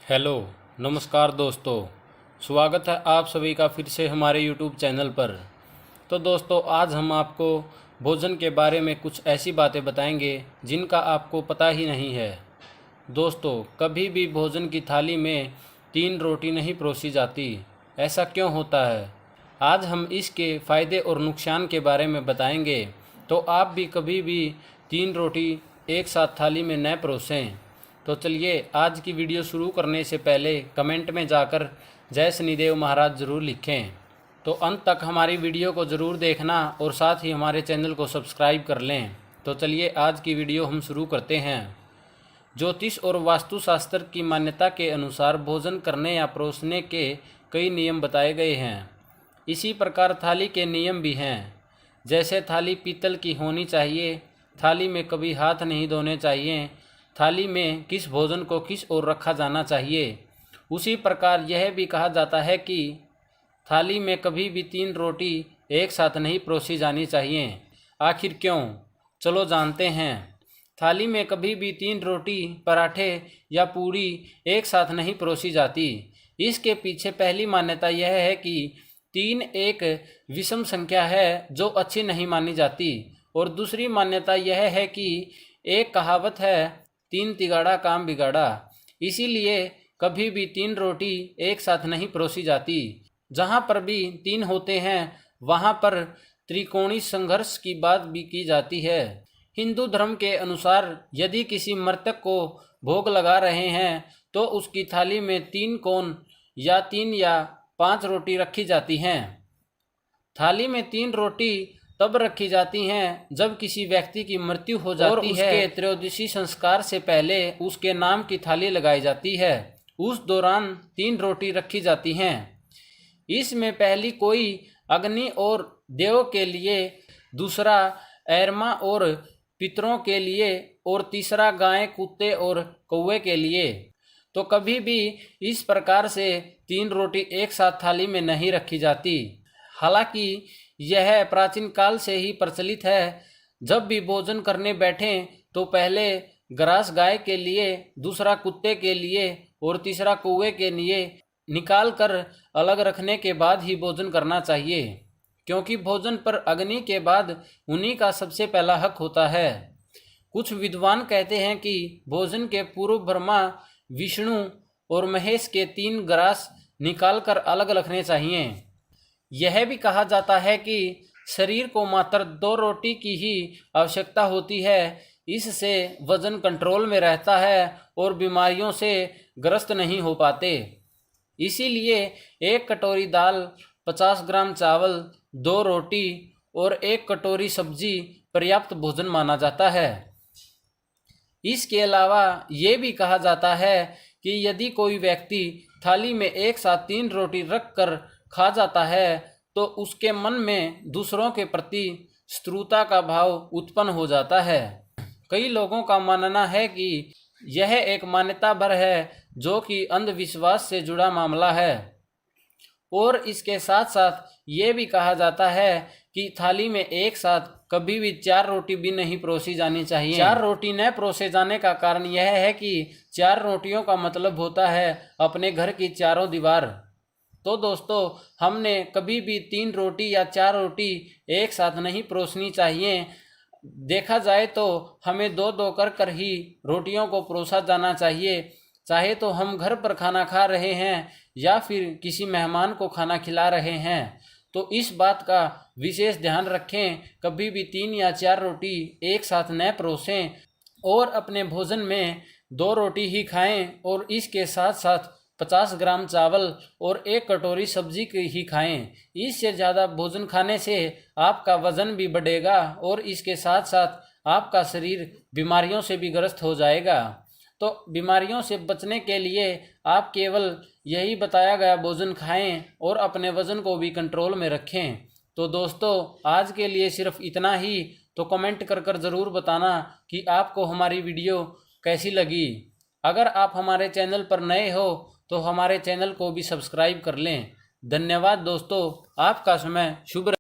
Hello, नमस्कार दोस्तों। स्वागत है आप सभी का फिर से हमारे यूट्यूब चैनल पर। तो दोस्तों, आज हम आपको भोजन के बारे में कुछ ऐसी बातें बताएंगे जिनका आपको पता ही नहीं है। दोस्तों, कभी भी भोजन की थाली में 3 रोटी नहीं परोसी जाती। ऐसा क्यों होता है? आज हम इसके फ़ायदे और नुकसान के बारे में बताएंगे। तो आप भी कभी भी 3 रोटी एक साथ थाली में न परोसें। तो चलिए, आज की वीडियो शुरू करने से पहले कमेंट में जाकर जय शनिदेव महाराज ज़रूर लिखें। तो अंत तक हमारी वीडियो को ज़रूर देखना और साथ ही हमारे चैनल को सब्सक्राइब कर लें। तो चलिए, आज की वीडियो हम शुरू करते हैं। ज्योतिष और वास्तुशास्त्र की मान्यता के अनुसार भोजन करने या परोसने के कई नियम बताए गए हैं। इसी प्रकार थाली के नियम भी हैं। जैसे थाली पीतल की होनी चाहिए, थाली में कभी हाथ नहीं धोने चाहिए, थाली में किस भोजन को किस ओर रखा जाना चाहिए। उसी प्रकार यह भी कहा जाता है कि थाली में कभी भी 3 रोटी एक साथ नहीं परोसी जानी चाहिए। आखिर क्यों? चलो जानते हैं। थाली में कभी भी 3 रोटी, पराठे या पूरी एक साथ नहीं परोसी जाती। इसके पीछे पहली मान्यता यह है कि 3 एक विषम संख्या है जो अच्छी नहीं मानी जाती। और दूसरी मान्यता यह है कि एक कहावत है, 3 तिगाड़ा काम बिगाड़ा। इसीलिए कभी भी 3 रोटी एक साथ नहीं परोसी जाती। जहाँ पर भी 3 होते हैं वहाँ पर त्रिकोणीय संघर्ष की बात भी की जाती है। हिंदू धर्म के अनुसार यदि किसी मृतक को भोग लगा रहे हैं तो उसकी थाली में 3 कोण या 3 या 5 रोटी रखी जाती हैं। थाली में 3 रोटी तब रखी जाती हैं जब किसी व्यक्ति की मृत्यु हो जाती है और उसके त्रयोदशी संस्कार से पहले उसके नाम की थाली लगाई जाती है। उस दौरान 3 रोटी रखी जाती हैं। इसमें पहली कोई अग्नि और देव के लिए, दूसरा ऐरमा और पितरों के लिए और तीसरा गाय, कुत्ते और कौवे के लिए। तो कभी भी इस प्रकार से 3 रोटी एक साथ थाली में नहीं रखी जाती। हालांकि यह प्राचीन काल से ही प्रचलित है। जब भी भोजन करने बैठें तो पहले ग्रास गाय के लिए, दूसरा कुत्ते के लिए और तीसरा कौवे के लिए निकाल कर अलग रखने के बाद ही भोजन करना चाहिए, क्योंकि भोजन पर अग्नि के बाद उन्हीं का सबसे पहला हक होता है। कुछ विद्वान कहते हैं कि भोजन के पूर्व ब्रह्मा, विष्णु और महेश के 3 ग्रास निकाल कर अलग रखने चाहिए। यह भी कहा जाता है कि शरीर को मात्र 2 रोटी की ही आवश्यकता होती है। इससे वजन कंट्रोल में रहता है और बीमारियों से ग्रस्त नहीं हो पाते। इसीलिए 1 कटोरी दाल, 50 ग्राम चावल, 2 रोटी और 1 कटोरी सब्जी पर्याप्त भोजन माना जाता है। इसके अलावा ये भी कहा जाता है कि यदि कोई व्यक्ति थाली में एक साथ 3 रोटी रख कर खा जाता है तो उसके मन में दूसरों के प्रति शत्रुता का भाव उत्पन्न हो जाता है। कई लोगों का मानना है कि यह एक मान्यता भर है जो कि अंधविश्वास से जुड़ा मामला है। और इसके साथ साथ ये भी कहा जाता है कि थाली में एक साथ कभी भी 4 रोटी भी नहीं परोसी जानी चाहिए। 4 रोटी न परोसे जाने का कारण यह है कि 4 रोटियों का मतलब होता है अपने घर की चारों दीवार। तो दोस्तों, हमने कभी भी 3 रोटी या 4 रोटी एक साथ नहीं परोसनी चाहिए। देखा जाए तो हमें 2-2 कर ही रोटियों को परोसा जाना चाहिए। चाहे तो हम घर पर खाना खा रहे हैं या फिर किसी मेहमान को खाना खिला रहे हैं, तो इस बात का विशेष ध्यान रखें। कभी भी 3 या 4 रोटी एक साथ न परोसें और अपने भोजन में 2 रोटी ही खाएं और इसके साथ साथ 50 ग्राम चावल और 1 कटोरी सब्जी की ही खाएं। इससे ज़्यादा भोजन खाने से आपका वज़न भी बढ़ेगा और इसके साथ साथ आपका शरीर बीमारियों से भी ग्रस्त हो जाएगा। तो बीमारियों से बचने के लिए आप केवल यही बताया गया भोजन खाएं और अपने वज़न को भी कंट्रोल में रखें। तो दोस्तों, आज के लिए सिर्फ इतना ही। तो कमेंट कर ज़रूर बताना कि आपको हमारी वीडियो कैसी लगी। अगर आप हमारे चैनल पर नए हो तो हमारे चैनल को भी सब्सक्राइब कर लें। धन्यवाद दोस्तों, आपका समय शुभ रहे।